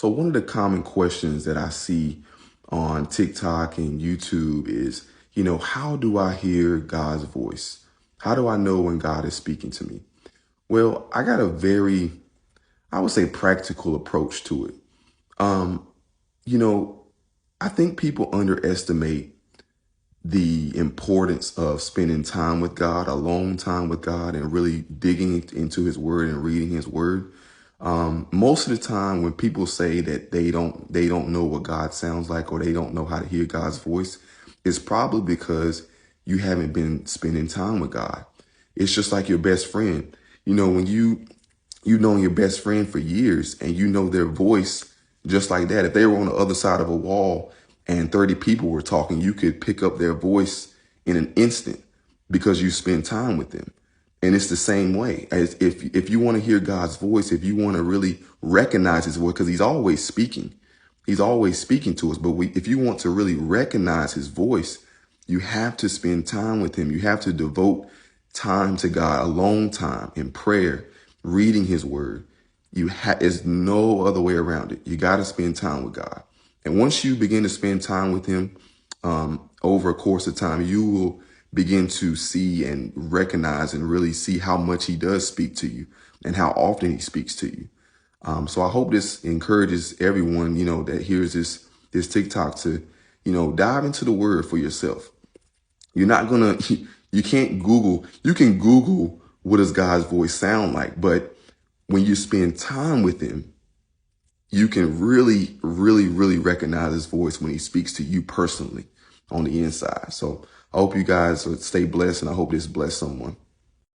So one of the common questions that I see on TikTok and YouTube is, how do I hear God's voice? How do I know when God is speaking to me? Well, I got a very, I would say, practical approach to it. Um, you know, I think people underestimate the importance of spending time with God, alone time with God, and really digging into his word and reading his word. Most of the time when people say that they don't know what God sounds like, or they don't know how to hear God's voice, it's probably because you haven't been spending time with God. It's just like your best friend. When you've known your best friend for years and you know their voice just like that. If they were on the other side of a wall and 30 people were talking, you could pick up their voice in an instant because you spend time with them. And it's the same way as if you want to hear God's voice, if you want to really recognize his voice, because he's always speaking to us. But if you want to really recognize his voice, you have to spend time with him. You have to devote time to God, alone time in prayer, reading his word. There's no other way around it. You got to spend time with God. And once you begin to spend time with him, over a course of time, you will begin to see and recognize and really see how much he does speak to you and how often he speaks to you. So I hope this encourages everyone, that hears this TikTok to, dive into the word for yourself. You're not gonna, you can't Google, you can Google what does God's voice sound like, but when you spend time with him, you can really, really, really recognize his voice when he speaks to you personally on the inside. So I hope you guys stay blessed, and I hope this bless someone.